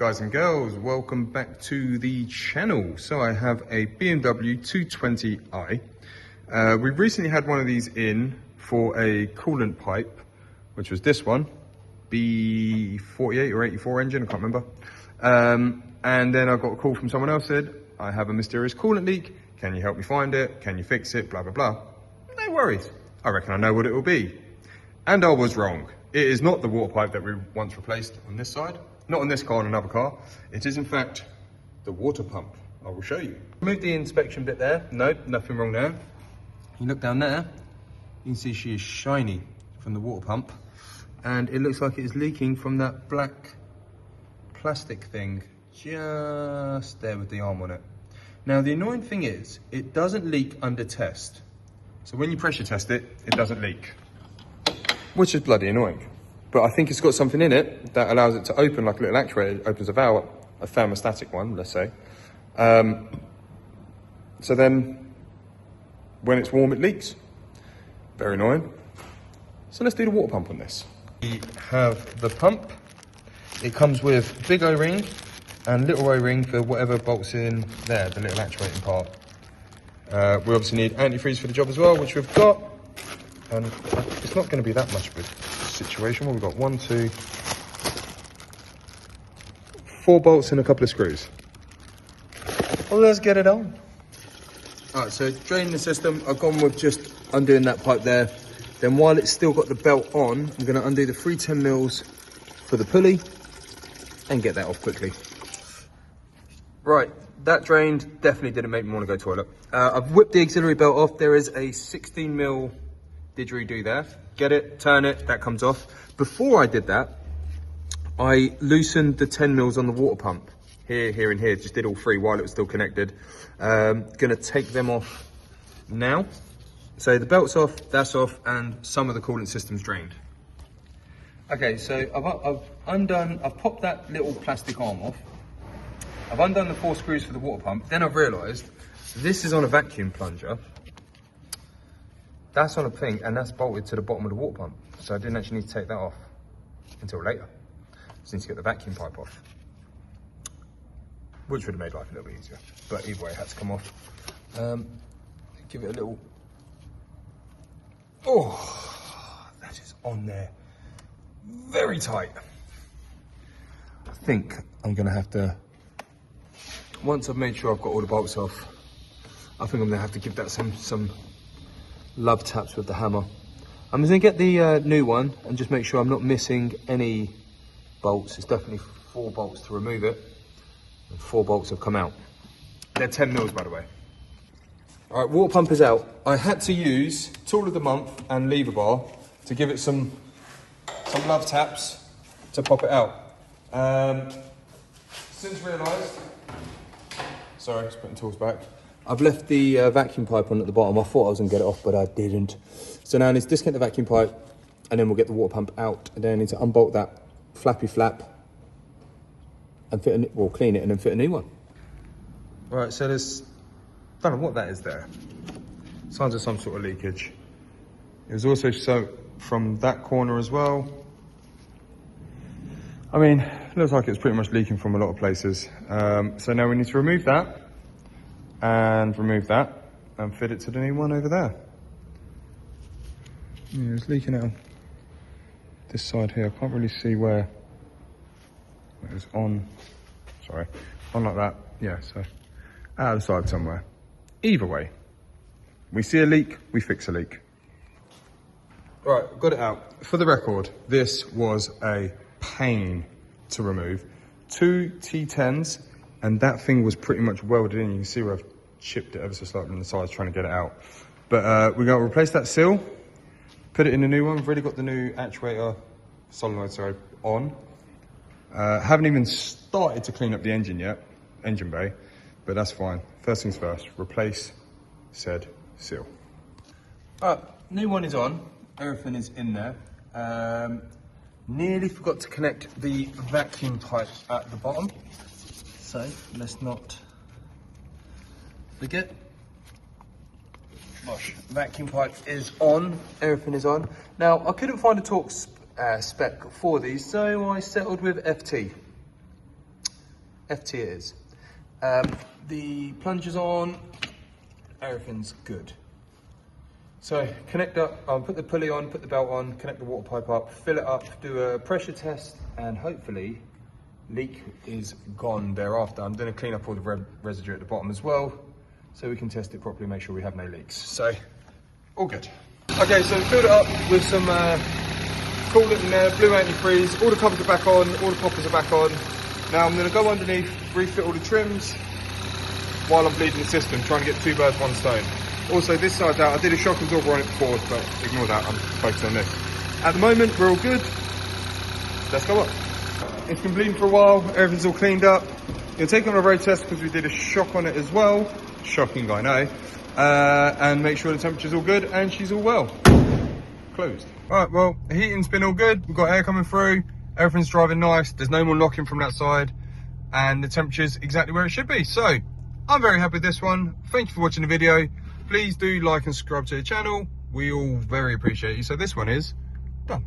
Guys and girls, welcome back to the channel. So I have a BMW 220i. We've recently had one of these in for a coolant pipe, which was this one, B48 or 84 engine, I can't remember. And then I got a call from someone else, said, I have a mysterious coolant leak. Can you help me find it? Can you fix it? Blah, blah, blah. No worries. I reckon I know what it will be. And I was wrong. It is not the water pipe that we once replaced on this side. Not on this car, on another car. It is in fact the water pump. I will show you. Remove the inspection bit there. No, nothing wrong there. You look down there, you can see she is shiny from the water pump. And it looks like it is leaking from that black plastic thing just there with the arm on it. Now the annoying thing is, it doesn't leak under test. So when you pressure test it, it doesn't leak. Which is bloody annoying. But I think it's got something in it that allows it to open like a little actuator. It opens a valve, a thermostatic one, let's say. So then, when it's warm, it leaks. Very annoying. So let's do the water pump on this. We have the pump. It comes with big O-ring and little O-ring for whatever bolts in there, the little actuating part. We obviously need antifreeze for the job as well, which we've got. And it's not going to be that much of a situation. Well, we've got 1, 2, 4 bolts and a couple of screws. Well, let's get it on. All right, so draining the system, I've gone with just undoing that pipe there. Then while it's still got the belt on, I'm going to undo the 310 mils for the pulley and get that off quickly. Right, that drained, definitely didn't make me want to go toilet. I've whipped the auxiliary belt off. There is a 16 mil didgeridoo there. Get it, turn it, that comes off. Before I did that, I loosened the 10 mils on the water pump. Here, and here, just did all three while it was still connected. Gonna take them off now. So the belt's off, that's off, and some of the coolant system's drained. Okay, so I've popped that little plastic arm off. I've undone the 4 screws for the water pump. Then I've realized this is on a vacuum plunger. That's on a thing, and that's bolted to the bottom of the water pump. So I didn't actually need to take that off until later. Just need to get the vacuum pipe off, which would have made life a little bit easier. But either way, it had to come off. Give it a little. Oh, that is on there. Very tight. I think I'm gonna have to, once I've made sure I've got all the bolts off, I think I'm gonna have to give that some love taps with the hammer. I'm gonna get the new one and just make sure I'm not missing any bolts. It's definitely 4 bolts to remove it, and 4 bolts have come out. They're 10 mils, by the way. All right, water pump is out. I had to use tool of the month and lever bar to give it some love taps to pop it out. Since realised, sorry, just putting tools back. I've left the vacuum pipe on at the bottom. I thought I was going to get it off, but I didn't. So now I need to disconnect the vacuum pipe, and then we'll get the water pump out. And then I need to unbolt that flappy flap and clean it and then fit a new one. All right, so there's, don't know what that is there. Signs of some sort of leakage. It was also soaked from that corner as well. I mean, it looks like it's pretty much leaking from a lot of places. So now we need to remove that. And remove that and fit it to the new one over there. Yeah, it's leaking out this side here. I can't really see where it was on. Sorry, on like that. Yeah, so out of the side somewhere. Either way, we see a leak, we fix a leak. Right, got it out. For the record, this was a pain to remove. 2 T10s. And that thing was pretty much welded in. You can see where I've chipped it ever so slightly on the sides trying to get it out. But we're going to replace that seal, put it in a new one. We've already got the new actuator, solenoid, sorry, on. Haven't even started to clean up the engine yet, engine bay, but that's fine. First things first, replace said seal. New one is on. Everything is in there. Nearly forgot to connect the vacuum pipe at the bottom. So let's not forget. Gosh, vacuum pipe is on, everything is on. Now I couldn't find a torque spec for these, so I settled with FT. FT it is. The plunger's on, everything's good. So connect up, put the pulley on, put the belt on, connect the water pipe up, fill it up, do a pressure test, and hopefully leak is gone thereafter. I'm going to clean up all the residue at the bottom as well, so we can test it properly, make sure we have no leaks. So, all good. Okay, so filled it up with some coolant in there, blue antifreeze, all the covers are back on, all the poppers are back on. Now I'm going to go underneath, refit all the trims, while I'm bleeding the system, trying to get 2 birds, 1 stone. Also, this side's out. I did a shock absorber on it before, but ignore that. I'm focused on this. At the moment, we're all good. Let's go up. It's been bleeding for a while. Everything's all cleaned up. You'll take it on a road test because we did a shock on it as well. Shocking, I know. And make sure the temperature's all good and she's all well. Closed. All right, well, the heating's been all good. We've got air coming through. Everything's driving nice. There's no more knocking from that side. And the temperature's exactly where it should be. So, I'm very happy with this one. Thank you for watching the video. Please do like and subscribe to the channel. We all very appreciate you. So this one is done.